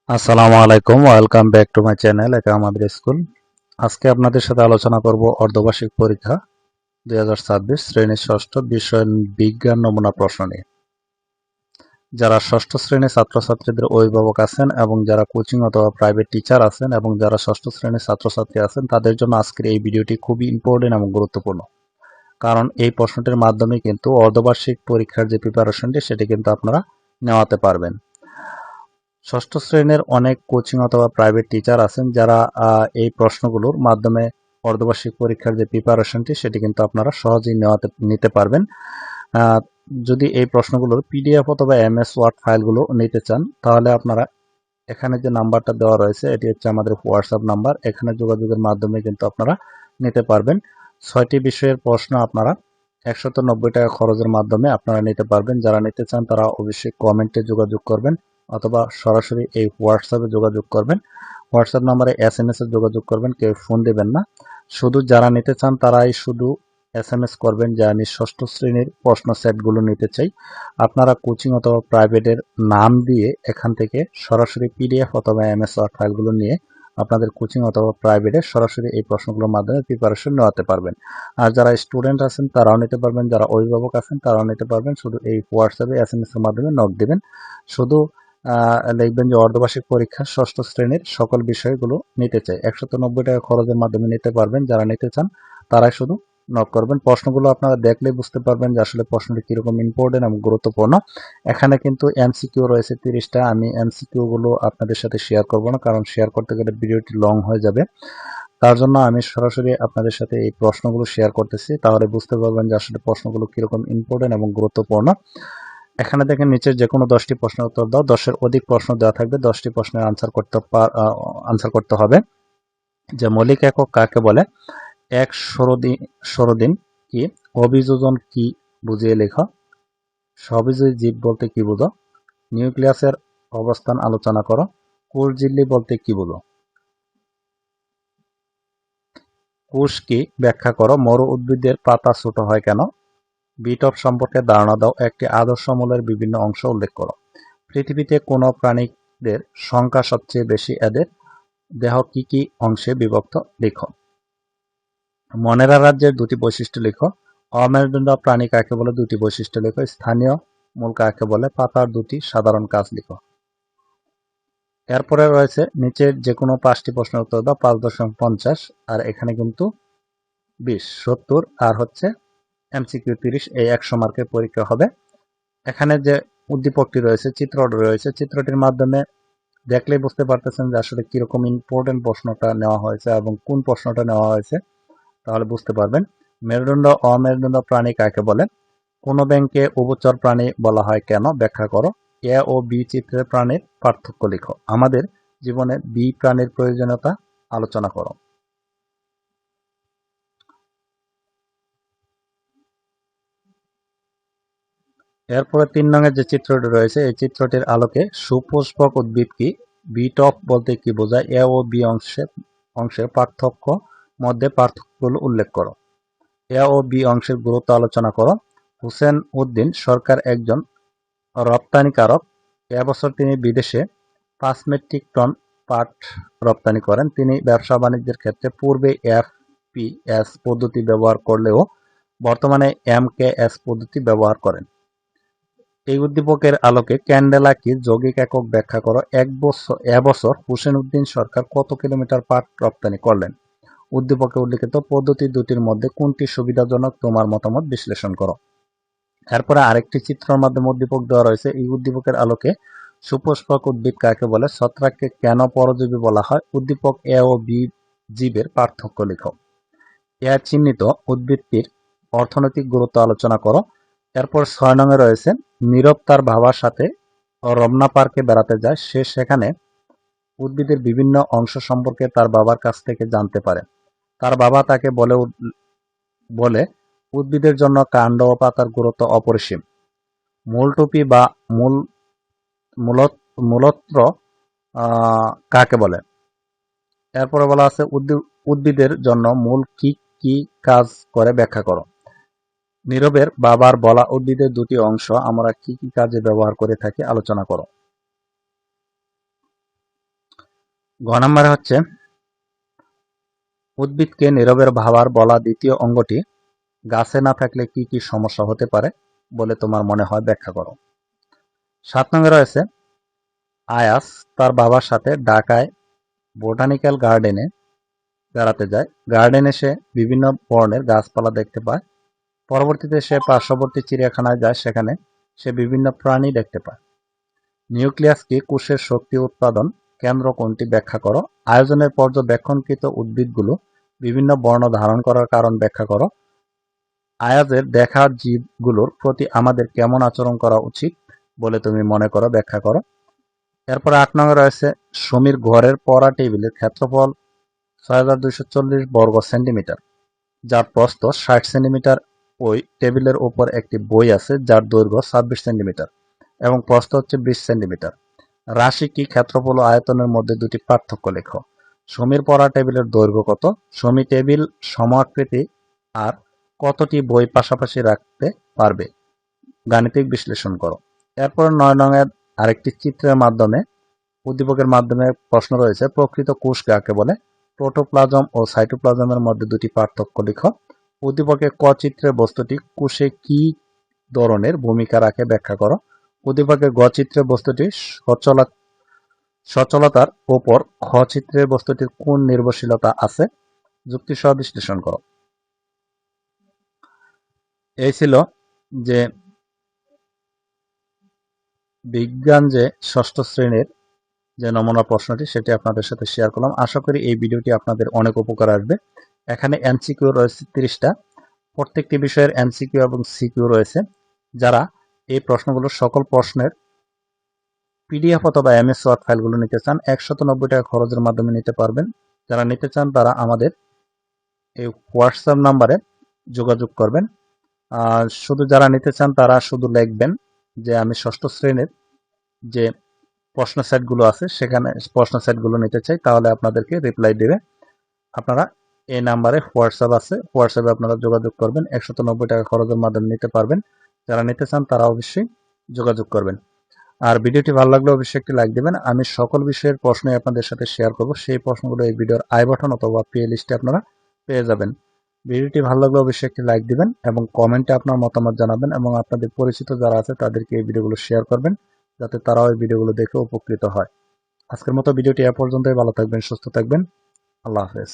আসসালামু আলাইকুম, welcome back to my channel এটা আমাদের স্কুল। আজকে আপনাদের সাথে আলোচনা করব অর্ধবার্ষিক পরীক্ষা 2026 শ্রেণীর ষষ্ঠ বিষয় বিজ্ঞান নমুনা প্রশ্ন নিয়ে। যারা ষষ্ঠ শ্রেণীর ছাত্রছাত্রীদের অভিভাবক আছেন এবং যারা কোচিং অথবা প্রাইভেট টিচার আছেন এবং যারা ষষ্ঠ শ্রেণীর ছাত্রছাত্রী আছেন তাদের জন্য আজকের এই ভিডিওটি খুবই ইম্পর্টেন্ট এবং গুরুত্বপূর্ণ। কারণ এই প্রশ্নটির মাধ্যমে কিন্তু অর্ধবার্ষিক পরীক্ষার যে প্রিপারেশনটি সেটি কিন্তু আপনারা নেওয়াতে পারবেন। ষষ্ঠ শ্রেণীর অনেক কোচিং অথবা প্রাইভেট টিচার আছেন যারা এই প্রশ্নগুলোর মাধ্যমে অর্ধবার্ষিক পরীক্ষার যে প্রিপারেশনটি সেটি কিন্তু আপনারা সহজেই নিতে পারবেন। যদি এই প্রশ্নগুলোর পিডিএফ অথবা এমএস ওয়ার্ড ফাইলগুলো নিতে চান তাহলে আপনারা এখানে যে নাম্বারটা দেওয়া রয়েছে এটি হচ্ছে আমাদের হোয়াটসঅ্যাপ নাম্বার। এখানে যোগাযোগের মাধ্যমে কিন্তু আপনারা নিতে পারবেন। 6টি বিষয়ের প্রশ্ন আপনারা 190 টাকা খরচের মাধ্যমে আপনারা নিতে পারবেন। যারা নিতে চান তারা অবশ্যই কমেন্টে যোগাযোগ করবেন অথবা সরাসরি এই হোয়াটসঅ্যাপে যোগাযোগ করবেন। হোয়াটসঅ্যাপ নাম্বারে এসএমএস এ যোগাযোগ করবেন, কেউ ফোন দেবেন না। শুধু যারা নিতে চান তারাই শুধু এসএমএস করবেন যে আমি ষষ্ঠ শ্রেণীর প্রশ্ন সেটগুলো নিতে চাই। আপনারা কোচিং অথবা প্রাইভেটের নাম দিয়ে এখান থেকে সরাসরি পিডিএফ অথবা এমএস ওয়ার্ড ফাইলগুলো নিয়ে আপনাদের কোচিং অথবা প্রাইভেটে সরাসরি এই প্রশ্নগুলোর মাধ্যমে প্রিপারেশন নেওয়াতে পারবেন। আর যারা স্টুডেন্ট আছেন তারাও নিতে পারবেন, যারা অভিভাবক আছেন তারাও নিতে পারবেন। শুধু এই হোয়াটসঅ্যাপে এসএমএস এর মাধ্যমে নক দিবেন। শুধু লিখবেন যে অর্ধবার্ষিক পরীক্ষা ষষ্ঠ শ্রেণীর সকল বিষয়গুলো নিতে চাই। 190 টাকা খরচের মাধ্যমে নিতে পারবেন। যারা নিতে চান তারাই শুধু নক করবেন। প্রশ্নগুলো আপনারা দেখলেই বুঝতে পারবেন যে আসলে প্রশ্নটি কিরকম ইম্পর্টেন্ট এবং গুরুত্বপূর্ণ। এখানে কিন্তু এমসিকিউ রয়েছে 30টা। আমি এমসিকিউ গুলো আপনাদের সাথে শেয়ার করব না, কারণ শেয়ার করতে গেলে ভিডিওটি লং হয়ে যাবে। তার জন্য আমি সরাসরি আপনাদের সাথে এই প্রশ্নগুলো শেয়ার করতেছি, তাহলে বুঝতে পারবেন যে আসলে প্রশ্নগুলো কিরকম ইম্পর্টেন্ট এবং গুরুত্বপূর্ণ। এখানে দেখেন নিচে যে কোনো 10টি প্রশ্নের উত্তর দাও। 10-এর অধিক প্রশ্ন দেওয়া থাকবে, 10টি প্রশ্নের আনসার করতে হবে। যে মৌলিক একক কাকে বলে, এক সরোদিন কি, অভিযোজন কি বুঝিয়ে লেখো, সবিজয়ী জীব বলতে কি বুঝো, নিউক্লিয়াসের অবস্থান আলোচনা করো, কোষ ঝিল্লি বলতে কি বুঝো, কোষ কি ব্যাখ্যা করো, মরু উদ্ভিদের পাতা ছোট হয় কেন, বিটপ সম্পর্কে ধারণা দাও, একটি আদর্শ মূলের বিভিন্ন অংশ উল্লেখ করো, পৃথিবীতে কোন প্রাণীদের সংখ্যা সবচেয়ে বেশি, এদের দেহ কি কি অংশে বিভক্ত লিখো, মনেরা রাজ্যের দুটি বৈশিষ্ট্য লিখো, অমেরুদণ্ড প্রাণী কাকে বলে দুটি বৈশিষ্ট্য লিখো, স্থানীয় মূল কাকে বলে, পাতার দুটি সাধারণ কাজ লিখো। এরপরে রয়েছে নিচের যে কোনো 5টি প্রশ্নের উত্তর দাও, 5.50, আর এখানে কিন্তু 20, 70 আর হচ্ছে এমসিকিউ 30, এই 100 মার্কের পরীক্ষা হবে। এখানে যে উদ্দীপকটি রয়েছে, চিত্রটি রয়েছে, চিত্রটির মাধ্যমে দেখলেই বুঝতে পারতেছেন যে আসলে কিরকম ইম্পর্টেন্ট প্রশ্নটা নেওয়া হয়েছে এবং কোন প্রশ্নটা নেওয়া হয়েছে, তাহলে বুঝতে পারবেন। মেরুদণ্ড অমেরুদণ্ড প্রাণী কাকে বলে, কোন ব্যাংকে উভচর প্রাণী বলা হয় কেন, ব্যাখ্যা করো, এ ও বি চিত্রের প্রাণীর পার্থক্য লিখো, আমাদের জীবনে বি প্রাণীর প্রয়োজনীয়তা আলোচনা করো। এরপরে 3 নংয়ের যে চিত্রটি রয়েছে এই চিত্রটির আলোকে সুপুষ্পক উদ্ভিদ কি, বি টপ বলতে কি বোঝায়, এ ও বি অংশের পার্থক্য মধ্যে পার্থক্যগুলো উল্লেখ করো, এ ও বি অংশের গুরুত্ব আলোচনা করো, হুসেন উদ্দিন সরকার একজন রপ্তানিকারক, এবছর তিনি বিদেশে 5 মেট্রিক টন পাট রপ্তানি করেন। তিনি ব্যবসা বাণিজ্যের ক্ষেত্রে পূর্বে এফপিএস পদ্ধতি ব্যবহার করলেও বর্তমানে এমকেএস পদ্ধতি ব্যবহার করেন। এই উদ্দীপকের আলোকে ক্যান্ডেলা কি, যৌগিক একক ব্যাখ্যা করো, এবছর হুসেন উদ্দিন সরকার কত কিলোমিটার পাট রপ্তানি করলেন। উদ্দীপকে উল্লিখিত পদ্ধতি দুটির মধ্যে কোনটি সুবিধাজনক, তোমার মতামত বিশ্লেষণ করো। এরপরে আরেকটি চিত্রের মাধ্যমে উদ্দীপক দেওয়া রয়েছে, এই উদ্দীপকের আলোকে সুপুষ্পক উদ্ভিদ কাকে বলে, ছত্রাককে কেন পরজীবী বলা হয়, উদ্দীপক এ ও বি জীবের পার্থক্য লিখো। এ চিহ্নিত উদ্ভিদটির অর্থনৈতিক গুরুত্ব আলোচনা করো। এরপর 6 নংয়ে রয়েছে, নীরব তার বাবার সাথে রমনা পার্কে বেড়াতে যায়, সে সেখানে উদ্ভিদের বিভিন্ন অংশ সম্পর্কে তার বাবার কাছ থেকে জানতে পারে। তার বাবা তাকে বলে উদ্ভিদের জন্য কাণ্ড ও পাতার গুরুত্ব অপরিসীম। মূলটুপি বা মূলত্র কাকে বলে। এরপরে বলা আছে উদ্ভিদের জন্য মূল কি কি কাজ করে ব্যাখ্যা করো। নীরবের বাবার বলা উদ্ভিদের দুটি অংশ আমরা কি কি কাজে ব্যবহার করে থাকি আলোচনা করো। ঘ নম্বরে হচ্ছে উদ্ভিদকে নীরবের ভাবার বলা দ্বিতীয় অঙ্গটি গাছে না থাকলে কি কি সমস্যা হতে পারে বলে তোমার মনে হয়, ব্যাখ্যা করো। 7 নম্বরে রয়েছে আয়াস তার বাবার সাথে ঢাকায় বোটানিক্যাল গার্ডেনে বেড়াতে যায়। গার্ডেনে সে বিভিন্ন বর্ণের গাছপালা দেখতে পায়। পরবর্তীতে সে পার্শ্ববর্তী চিড়িয়াখানায় যায়, সেখানে সে বিভিন্ন প্রাণী দেখতে পায়। নিউক্লিয়াস কি? কোষের শক্তি উৎপাদন কেন্দ্র কোনটি, ব্যাখ্যা করো। আয়োজনের পর্যবেক্ষণকৃত উদ্ভিদগুলো বিভিন্ন বর্ণ ধারণ করার কারণ ব্যাখ্যা করো। আয়াজের দেখা জীবগুলোর প্রতি আমাদের কেমন আচরণ করা উচিত বলে তুমি মনে করো, ব্যাখ্যা করো। এরপর 8 নম্বরে রয়েছে সমীর ঘরের পড়া টেবিলের ক্ষেত্রফল ৬,২৪০ বর্গ সেন্টিমিটার, যার প্রস্থ ৬০ সেন্টিমিটার। ওই টেবিলের উপর একটি বই আছে যার দৈর্ঘ্য ২৬ সেন্টিমিটার এবং প্রস্থ হচ্ছে ২০ সেন্টিমিটার। রাশি কি? ক্ষেত্রফল ও আয়তনের মধ্যে দুটি পার্থক্য লেখো। সমীর পড়া টেবিলের দৈর্ঘ্য কত? সমী টেবিল সম-আকৃতি আর কতটি বই পাশাপাশি রাখতে পারবে? গাণিতিক বিশ্লেষণ করো। এরপর 9 নংয়ের আরেকটি চিত্রের মাধ্যমে উদ্দীপকের মাধ্যমে প্রশ্ন রয়েছে, প্রকৃত কোষ কাকে বলে? প্রোটোপ্লাজম ও সাইটোপ্লাজমের মধ্যে দুটি পার্থক্য লিখো। উদ্দীপকে ক চিত্রের বস্তুটি কোষে কি ধরনের ভূমিকা রাখে, ব্যাখ্যা করো। উদ্দীপকে গ চিত্রের বস্তুটি সচলতার উপর খ চিত্রের বস্তুটির কোন নির্ভরশীলতা আছে, যুক্তিসহ বিশ্লেষণ করো। এই ছিল যে বিজ্ঞান যে ষষ্ঠ শ্রেণীর যে নমুনা প্রশ্নটি, সেটি আপনাদের সাথে শেয়ার করলাম। আশা করি এই ভিডিওটি আপনাদের অনেক উপকার আসবে। এখানে এমসিকিউ রয়েছে 30টা। প্রত্যেকটি বিষয়ের এমসিকিউ এবং সিকিউ রয়েছে। যারা এই প্রশ্নগুলো সকল প্রশ্নের পিডিএফ অথবা এমএস ওয়ার্ড ফাইলগুলো নিতে চান, 190 টাকা খরচের মাধ্যমে নিতে পারবেন। যারা নিতে চান তারা আমাদের এই হোয়াটসঅ্যাপ নাম্বারে যোগাযোগ করবেন। শুধু যারা নিতে চান তারা শুধু লিখবেন যে আমি ষষ্ঠ শ্রেণীর যে প্রশ্ন সেটগুলো আছে সেখানে প্রশ্ন সেটগুলো নিতে চাই, তাহলে আপনাদেরকে রিপ্লাই দেবে। আপনারা এই নাম্বারে হোয়াটসঅ্যাপ আছে, হোয়াটসঅ্যাপে আপনারা যোগাযোগ করবেন। 190 টাকা খরচের মাধ্যমে নিতে পারবেন। যারা নিতে চান তারা অবশ্যই যোগাযোগ করবেন। আর ভিডিওটি ভালো লাগলে অবশ্যই একটি লাইক দেবেন। আমি সকল বিষয়ের প্রশ্নই আপনাদের সাথে শেয়ার করব। সেই প্রশ্নগুলো এই ভিডিওর আই বাটন অথবা প্লে লিস্টে আপনারা পেয়ে যাবেন। ভিডিওটি ভালো লাগলে অবশ্যই একটি লাইক দিবেন এবং কমেন্টে আপনার মতামত জানাবেন এবং আপনাদের পরিচিত যারা আছে তাদেরকে এই ভিডিওগুলো শেয়ার করবেন, যাতে তারাও এই ভিডিওগুলো দেখে উপকৃত হয়। আজকের মতো ভিডিওটি এ পর্যন্তই। ভালো থাকবেন, সুস্থ থাকবেন। আল্লাহ হাফেজ।